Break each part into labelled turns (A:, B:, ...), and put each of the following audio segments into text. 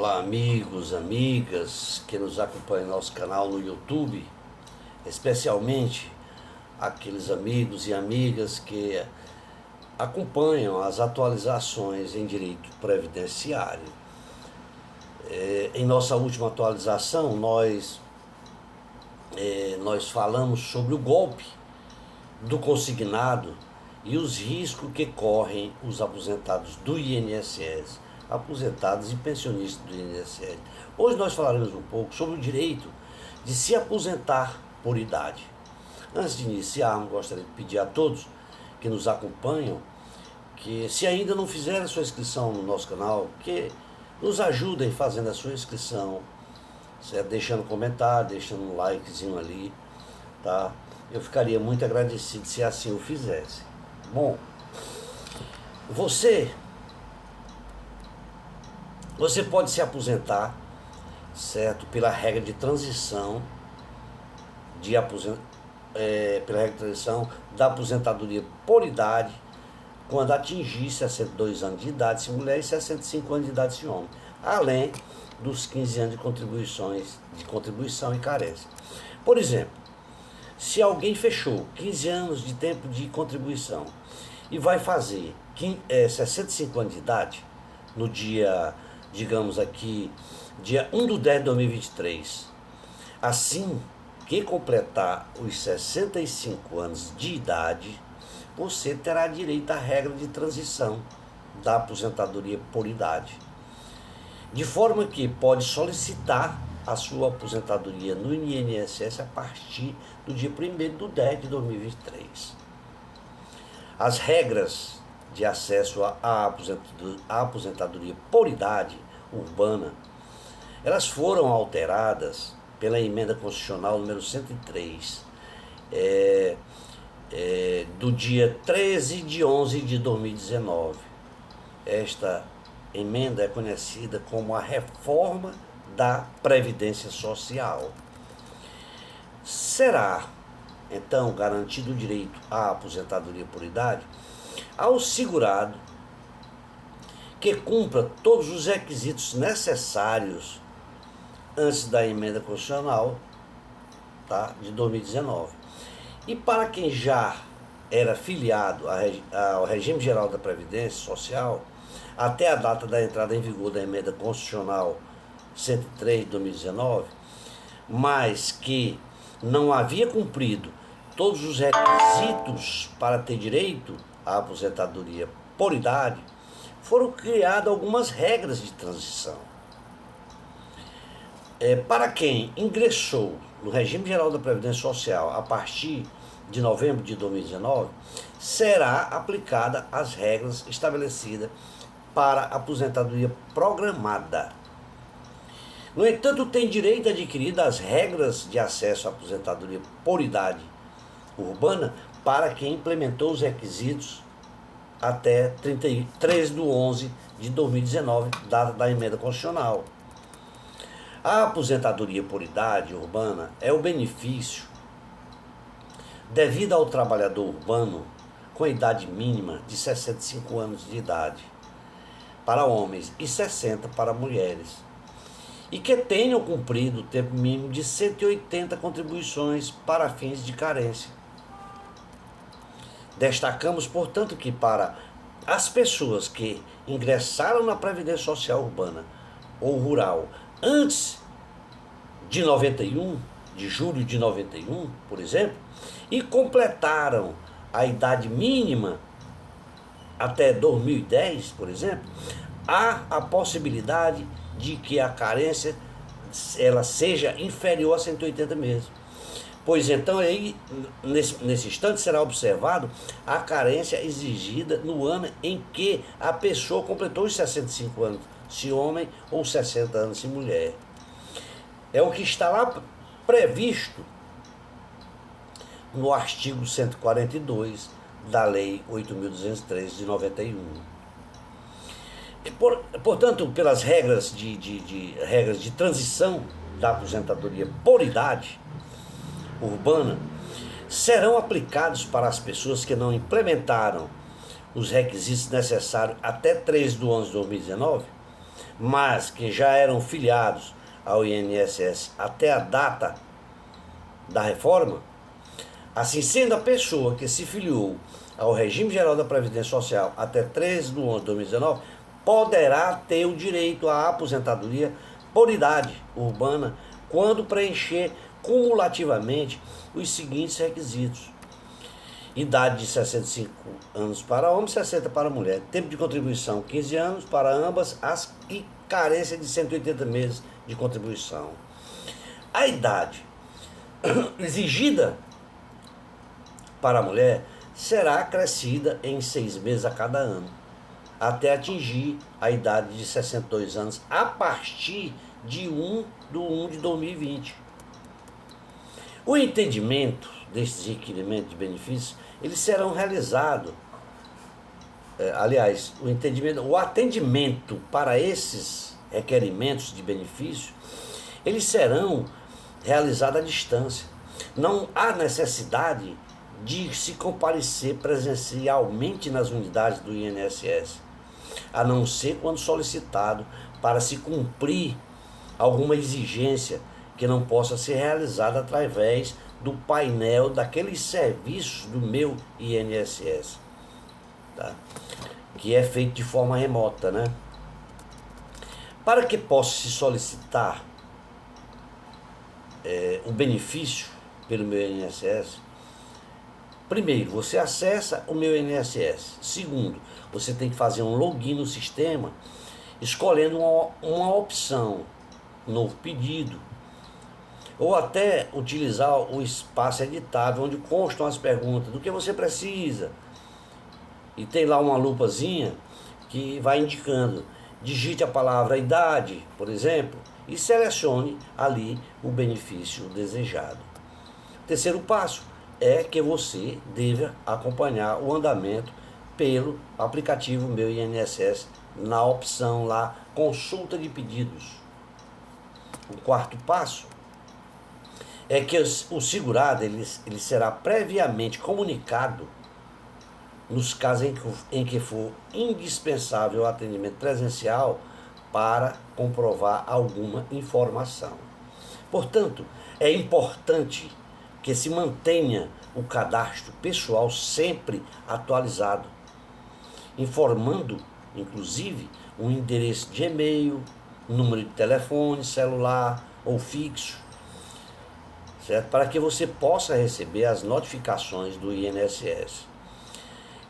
A: Olá, amigos, amigas que nos acompanham no nosso canal no YouTube, especialmente aqueles amigos e amigas que acompanham as atualizações em direito previdenciário. Em nossa última atualização, nós falamos sobre o golpe do consignado e os riscos que correm os aposentados do INSS, aposentados e pensionistas do INSS. Hoje nós falaremos um pouco sobre o direito de se aposentar por idade. Antes de iniciarmos, gostaria de pedir a todos que nos acompanham que, se ainda não fizeram a sua inscrição no nosso canal, que nos ajudem fazendo a sua inscrição, certo? Deixando um comentário, deixando um likezinho ali, tá? Eu ficaria muito agradecido se assim o fizesse. Bom, você pode se aposentar, certo? Pela regra de transição da aposentadoria por idade, quando atingir 62 anos de idade se mulher e 65 anos de idade se homem, além dos 15 anos de contribuição e carência. Por exemplo, se alguém fechou 15 anos de tempo de contribuição e vai fazer 65 anos de idade no dia, digamos aqui, dia 1/10/2023, assim que completar os 65 anos de idade, você terá direito à regra de transição da aposentadoria por idade, de forma que pode solicitar a sua aposentadoria no INSS a partir do dia 1/10/2023. As regras de acesso à aposentadoria por idade urbana, elas foram alteradas pela emenda constitucional número 103, do dia 13/11/2019. Esta emenda é conhecida como a reforma da Previdência Social. Será, então, garantido o direito à aposentadoria por idade ao segurado que cumpra todos os requisitos necessários antes da emenda constitucional, tá, de 2019. E para quem já era filiado ao regime geral da Previdência Social, até a data da entrada em vigor da emenda constitucional 103 de 2019, mas que não havia cumprido todos os requisitos para ter direito à aposentadoria por idade, foram criadas algumas regras de transição. Para quem ingressou no regime geral da Previdência Social a partir de novembro de 2019, será aplicada as regras estabelecidas para a aposentadoria programada. No entanto, tem direito adquirido às regras de acesso à aposentadoria por idade urbana para quem implementou os requisitos até 3/11/2019, data da emenda constitucional. A aposentadoria por idade urbana é o benefício devido ao trabalhador urbano com idade mínima de 65 anos de idade para homens e 60 para mulheres, e que tenham cumprido o tempo mínimo de 180 contribuições para fins de carência. Destacamos, portanto, que para as pessoas que ingressaram na Previdência Social Urbana ou Rural antes de 91, de julho de 91, por exemplo, e completaram a idade mínima até 2010, por exemplo, há a possibilidade de que a carência ela seja inferior a 180 meses. Pois então, aí, nesse instante, será observado a carência exigida no ano em que a pessoa completou os 65 anos, se homem, ou 60 anos, se mulher. É o que está lá previsto no artigo 142 da Lei 8.213 de 91. Portanto, pelas regras de transição da aposentadoria por idade urbana, serão aplicados para as pessoas que não implementaram os requisitos necessários até 3/11/2019, mas que já eram filiados ao INSS até a data da reforma, assim sendo, a pessoa que se filiou ao Regime Geral da Previdência Social até 13 de 11 de 2019 poderá ter o direito à aposentadoria por idade urbana quando preencher cumulativamente os seguintes requisitos: idade de 65 anos para homem, 60 para mulher, tempo de contribuição 15 anos para ambas e carência de 180 meses de contribuição. A idade exigida para a mulher será acrescida em 6 meses a cada ano, até atingir a idade de 62 anos, a partir de 1 de 1 de 2020. O entendimento desses requerimentos de benefícios, eles serão realizados, o atendimento para esses requerimentos de benefício, eles serão realizados à distância. Não há necessidade de se comparecer presencialmente nas unidades do INSS, a não ser quando solicitado para se cumprir alguma exigência que não possa ser realizada através do painel daqueles serviços do meu INSS, tá? Que é feito de forma remota, né? Para que possa se solicitar o benefício pelo meu INSS, primeiro, você acessa o meu INSS. Segundo, você tem que fazer um login no sistema, escolhendo uma opção, novo pedido, ou até utilizar o espaço editável, onde constam as perguntas do que você precisa. E tem lá uma lupazinha que vai indicando. Digite a palavra idade, por exemplo, e selecione ali o benefício desejado. Terceiro passo é que você deve acompanhar o andamento pelo aplicativo Meu INSS, na opção lá, consulta de pedidos. O quarto passo é que o segurado ele será previamente comunicado nos casos em que for indispensável o atendimento presencial para comprovar alguma informação. Portanto, é importante que se mantenha o cadastro pessoal sempre atualizado, informando, inclusive, um endereço de e-mail, número de telefone, celular ou fixo, certo? Para que você possa receber as notificações do INSS.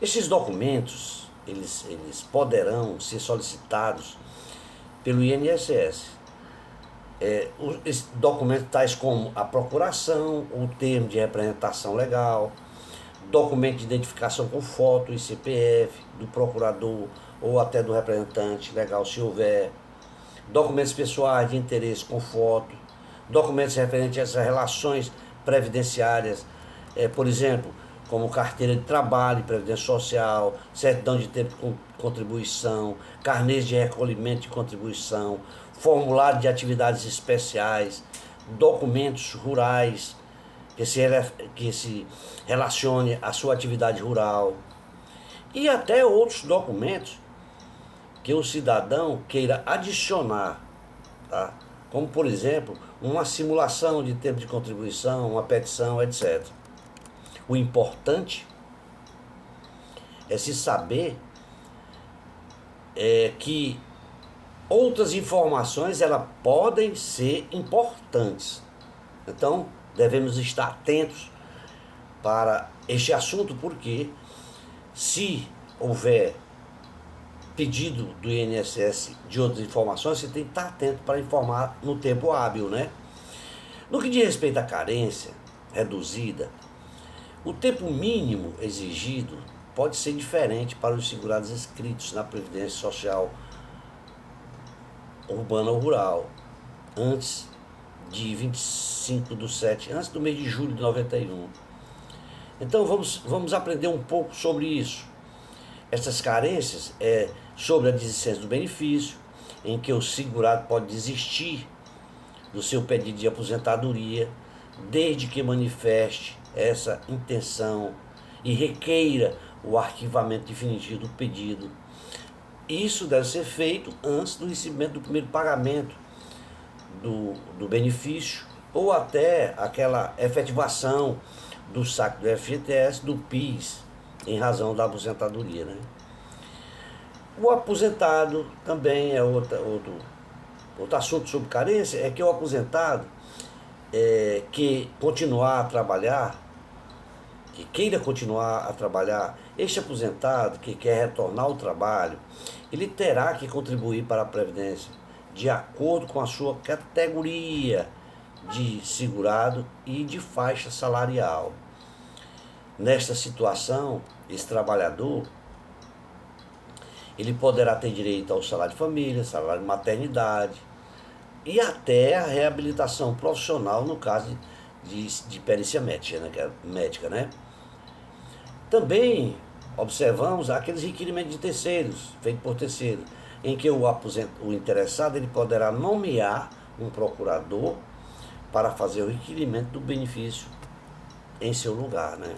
A: Esses documentos, eles poderão ser solicitados pelo INSS. Documentos tais como a procuração, o termo de representação legal, documento de identificação com foto e CPF do procurador ou até do representante legal, se houver, documentos pessoais de interesse com foto, documentos referentes às relações previdenciárias, por exemplo, como carteira de trabalho, previdência social, certidão de tempo de contribuição, carnês de recolhimento de contribuição, formulário de atividades especiais, documentos rurais que se relacione à sua atividade rural e até outros documentos que o cidadão queira adicionar, tá? Como, por exemplo, uma simulação de tempo de contribuição, uma petição, etc. O importante é se saber que outras informações elas podem ser importantes. Então, devemos estar atentos para este assunto, porque se houver pedido do INSS de outras informações, você tem que estar atento para informar no tempo hábil, né? No que diz respeito à carência reduzida, o tempo mínimo exigido pode ser diferente para os segurados inscritos na Previdência Social Urbana ou Rural, antes de 25/7, antes do mês de julho de 91. Então vamos aprender um pouco sobre isso. Essas carências sobre a desistência do benefício, em que o segurado pode desistir do seu pedido de aposentadoria, desde que manifeste essa intenção e requeira o arquivamento definitivo do pedido. isso deve ser feito antes do recebimento do primeiro pagamento do benefício, ou até aquela efetivação do saque do FGTS, do PIS, em razão da aposentadoria, né? O aposentado também é outro assunto sobre carência, é que o aposentado que continuar a trabalhar, que queira continuar a trabalhar, este aposentado que quer retornar ao trabalho, ele terá que contribuir para a Previdência de acordo com a sua categoria de segurado e de faixa salarial. Nesta situação, esse trabalhador ele poderá ter direito ao salário de família, salário de maternidade e até a reabilitação profissional no caso de perícia médica, né? Também observamos aqueles requerimentos de terceiros, feitos por terceiros, em que o interessado ele poderá nomear um procurador para fazer o requerimento do benefício em seu lugar, né?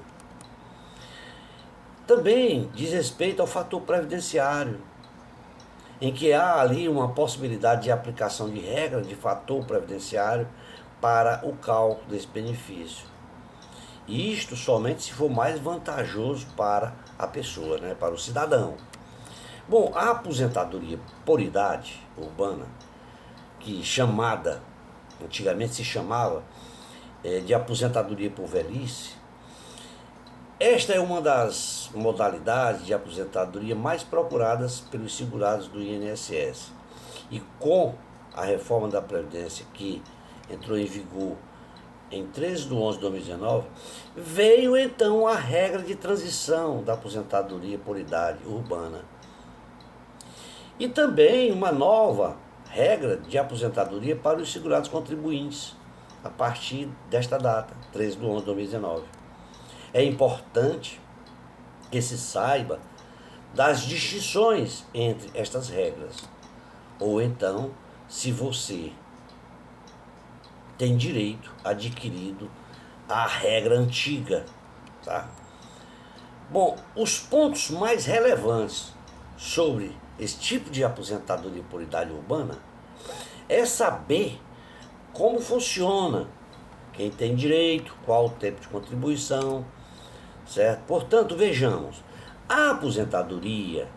A: Também diz respeito ao fator previdenciário, em que há ali uma possibilidade de aplicação de regra de fator previdenciário para o cálculo desse benefício. E isto somente se for mais vantajoso para a pessoa, né, para o cidadão. Bom, a aposentadoria por idade urbana, que antigamente se chamava de aposentadoria por velhice, esta é uma das modalidades de aposentadoria mais procuradas pelos segurados do INSS. E com a reforma da Previdência que entrou em vigor em 13 de 11 de 2019, veio então a regra de transição da aposentadoria por idade urbana. E também uma nova regra de aposentadoria para os segurados contribuintes, a partir desta data, 13 de 11 de 2019. É importante que se saiba das distinções entre estas regras. Ou então, se você tem direito adquirido à regra antiga, tá? Bom, os pontos mais relevantes sobre esse tipo de aposentadoria por idade urbana é saber como funciona, quem tem direito, qual o tempo de contribuição, certo? Portanto, vejamos, a aposentadoria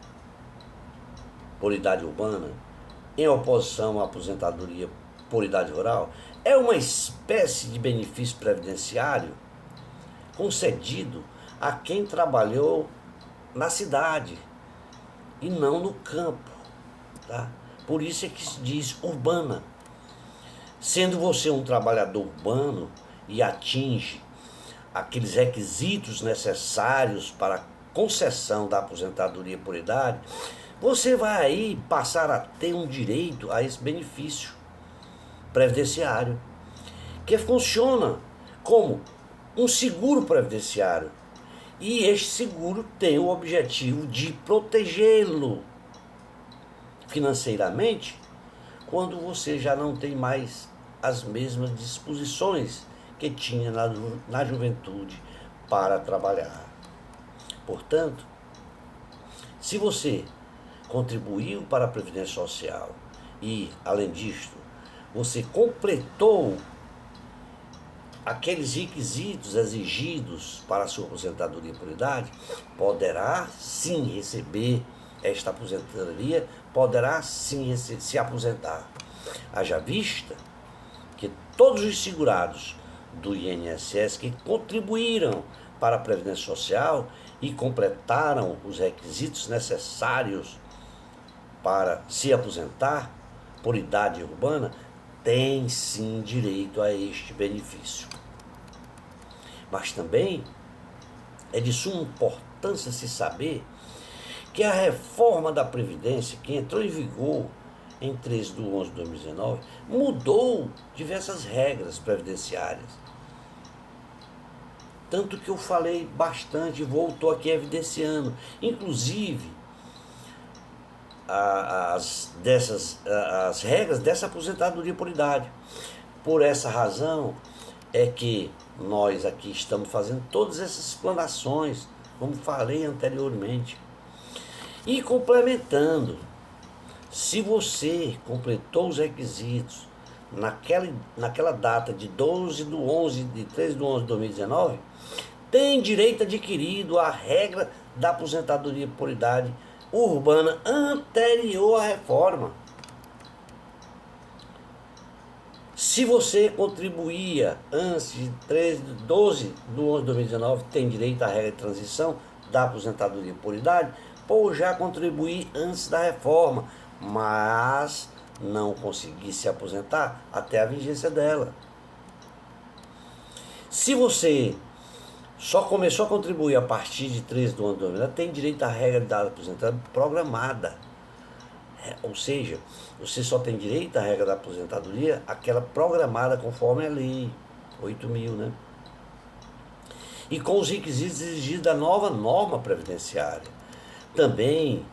A: por idade urbana, em oposição à aposentadoria por idade rural, é uma espécie de benefício previdenciário concedido a quem trabalhou na cidade e não no campo, tá? Por isso é que se diz urbana. Sendo você um trabalhador urbano e atinge aqueles requisitos necessários para a concessão da aposentadoria por idade, você vai aí passar a ter um direito a esse benefício previdenciário, que funciona como um seguro previdenciário. E este seguro tem o objetivo de protegê-lo financeiramente quando você já não tem mais as mesmas disposições que tinha na juventude para trabalhar. Portanto, se você contribuiu para a Previdência Social e, além disto, você completou aqueles requisitos exigidos para a sua aposentadoria por idade, poderá sim receber esta aposentadoria, poderá sim se aposentar. Haja vista que todos os segurados do INSS que contribuíram para a Previdência Social e completaram os requisitos necessários para se aposentar por idade urbana, têm sim direito a este benefício. Mas também é de suma importância se saber que a reforma da Previdência, que entrou em vigor em 13 de 11 de 2019, mudou diversas regras previdenciárias. Tanto que eu falei bastante, voltou aqui evidenciando, inclusive as regras dessa aposentadoria por idade. Por essa razão é que nós aqui estamos fazendo todas essas explanações, como falei anteriormente. E complementando, se você completou os requisitos naquela data de 13 de 11 de 2019, tem direito adquirido à regra da aposentadoria por idade urbana anterior à reforma. Se você contribuía antes de 12 de 11 de 2019, tem direito à regra de transição da aposentadoria por idade, por já contribuir antes da reforma, mas não conseguir se aposentar até a vigência dela. Se você só começou a contribuir a partir de 13 de 11 de 2019, tem direito à regra da aposentadoria programada. Ou seja, você só tem direito à regra da aposentadoria, aquela programada conforme a lei 8.000, né? E com os requisitos exigidos da nova norma previdenciária. Também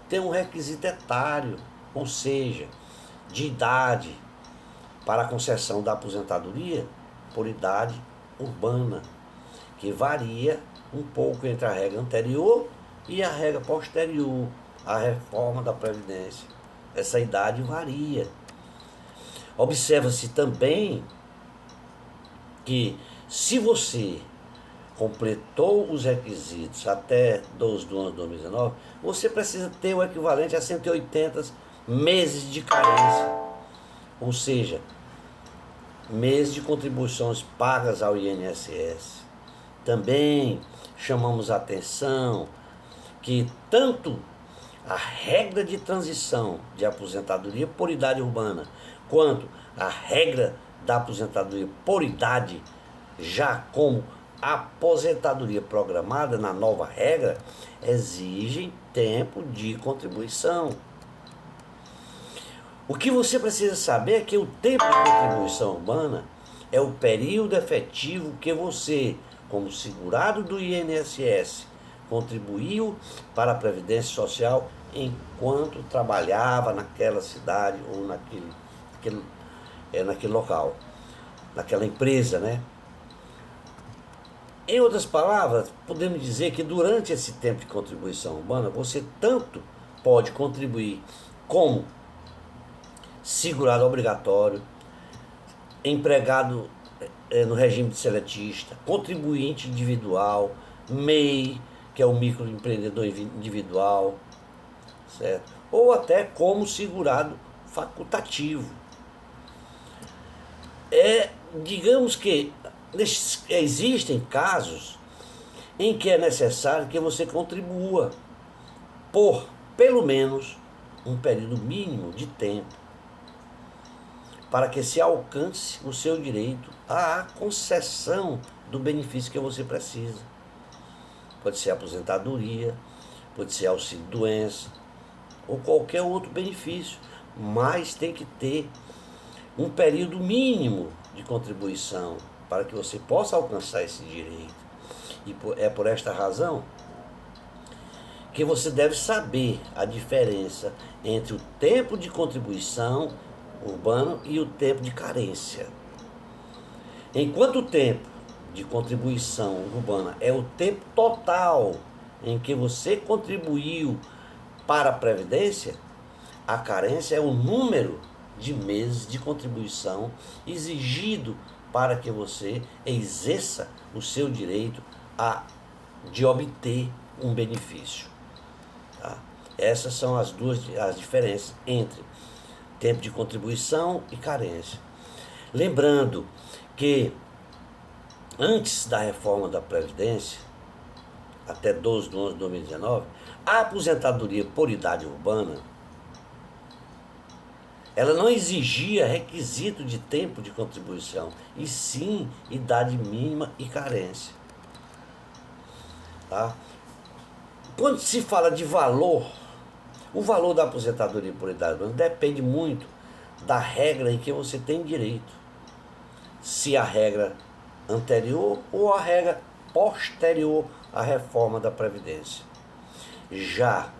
A: tem um requisito etário, ou seja, de idade para a concessão da aposentadoria por idade urbana, que varia um pouco entre a regra anterior e a regra posterior à reforma da Previdência. Essa idade varia. Observa-se também que se você completou os requisitos até 12 de 11 de 2019, você precisa ter o equivalente a 180 meses de carência, ou seja, meses de contribuições pagas ao INSS. Também chamamos a atenção que tanto a regra de transição de aposentadoria por idade urbana, quanto a regra da aposentadoria por idade, já como aposentadoria programada na nova regra, exigem tempo de contribuição. O que você precisa saber é que o tempo de contribuição urbana é o período efetivo que você, como segurado do INSS, contribuiu para a Previdência Social enquanto trabalhava naquela cidade ou naquele local, naquela empresa, né? Em outras palavras, podemos dizer que durante esse tempo de contribuição urbana, você tanto pode contribuir como segurado obrigatório, empregado no regime de seletista, contribuinte individual, MEI, que é o microempreendedor individual, certo? Ou até como segurado facultativo. Digamos que existem casos em que é necessário que você contribua por pelo menos um período mínimo de tempo para que se alcance o seu direito à concessão do benefício que você precisa. Pode ser aposentadoria, pode ser auxílio-doença ou qualquer outro benefício, mas tem que ter um período mínimo de contribuição para que você possa alcançar esse direito. E é por esta razão que você deve saber a diferença entre o tempo de contribuição urbano e o tempo de carência. Enquanto o tempo de contribuição urbana é o tempo total em que você contribuiu para a Previdência, a carência é o número de meses de contribuição exigido para que você exerça o seu direito de obter um benefício. Tá? Essas são as diferenças entre tempo de contribuição e carência. Lembrando que antes da reforma da Previdência, até 12 de 11 de 2019, a aposentadoria por idade urbana, ela não exigia requisito de tempo de contribuição, e sim idade mínima e carência. Tá? Quando se fala de valor, o valor da aposentadoria por idade urbana depende muito da regra em que você tem direito. Se a regra anterior ou a regra posterior à reforma da Previdência. Já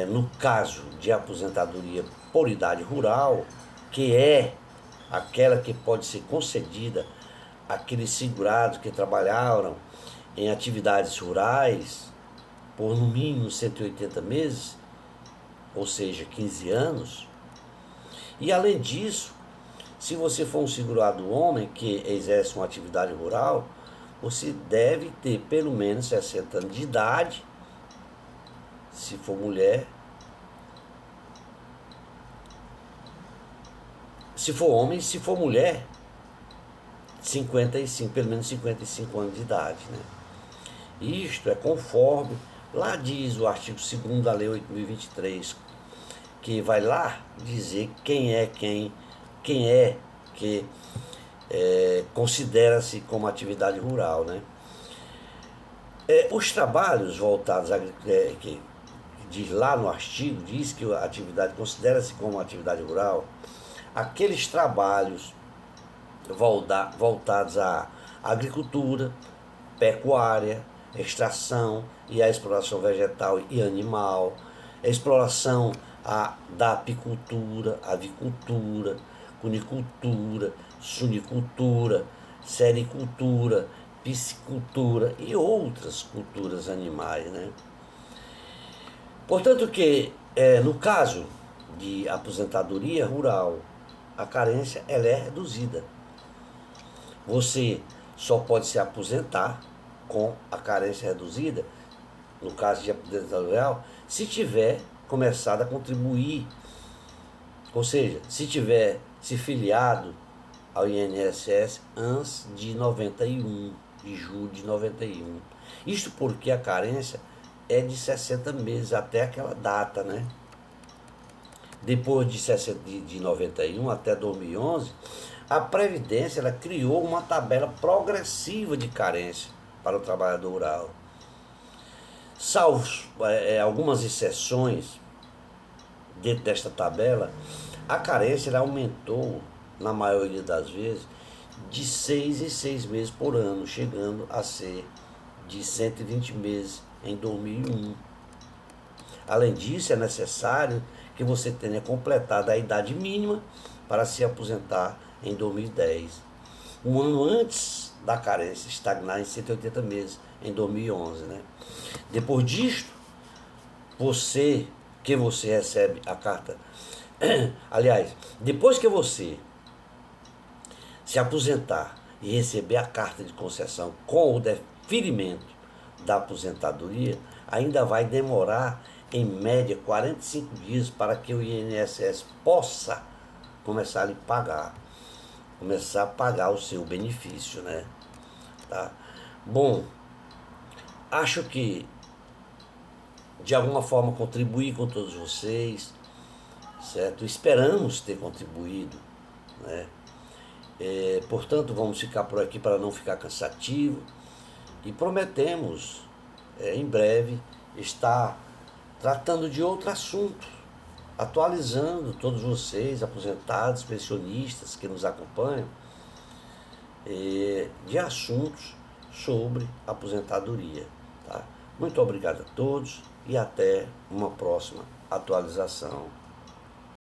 A: no caso de aposentadoria por idade rural, que é aquela que pode ser concedida àqueles segurados que trabalharam em atividades rurais, por no mínimo 180 meses, ou seja, 15 anos. E além disso, se você for um segurado homem que exerce uma atividade rural, você deve ter pelo menos 60 anos de idade, se for mulher. Se for homem, se for mulher, 55, pelo menos 55 anos de idade, né? Isto é conforme, lá diz o artigo 2º da Lei 8.023, que vai lá dizer quem é que considera-se como atividade rural, né? Os trabalhos voltados que diz lá no artigo, diz que a atividade considera-se como atividade rural, aqueles trabalhos voltados à agricultura, pecuária, extração e a exploração vegetal e animal, a exploração da apicultura, avicultura, cunicultura, sunicultura, sericultura, piscicultura e outras culturas animais, né? Portanto que, no caso de aposentadoria rural, a carência ela é reduzida. Você só pode se aposentar com a carência reduzida, no caso de aposentadoria rural, se tiver começado a contribuir, ou seja, se tiver se filiado ao INSS antes de 91, de julho de 91. Isto porque a carência é de 60 meses até aquela data, né? Depois de 91 até 2011, a Previdência ela criou uma tabela progressiva de carência para o trabalhador rural. Salvo algumas exceções dentro desta tabela, a carência ela aumentou, na maioria das vezes, de 6 em 6 meses por ano, chegando a ser de 120 meses em 2001. Além disso, é necessário que você tenha completado a idade mínima para se aposentar em 2010. Um ano antes da carência estagnar em 180 meses, em 2011. Né? Depois disto, você recebe a carta. Aliás, depois que você se aposentar e receber a carta de concessão com o deferimento da aposentadoria, ainda vai demorar, em média, 45 dias para que o INSS possa começar a lhe pagar, começar a pagar o seu benefício, né? Tá? Bom, acho que de alguma forma contribuí com todos vocês, certo? Esperamos ter contribuído, né? Portanto, vamos ficar por aqui para não ficar cansativo e prometemos, em breve, estar tratando de outro assunto, atualizando todos vocês, aposentados, pensionistas que nos acompanham, de assuntos sobre aposentadoria. Tá? Muito obrigado a todos e até uma próxima atualização.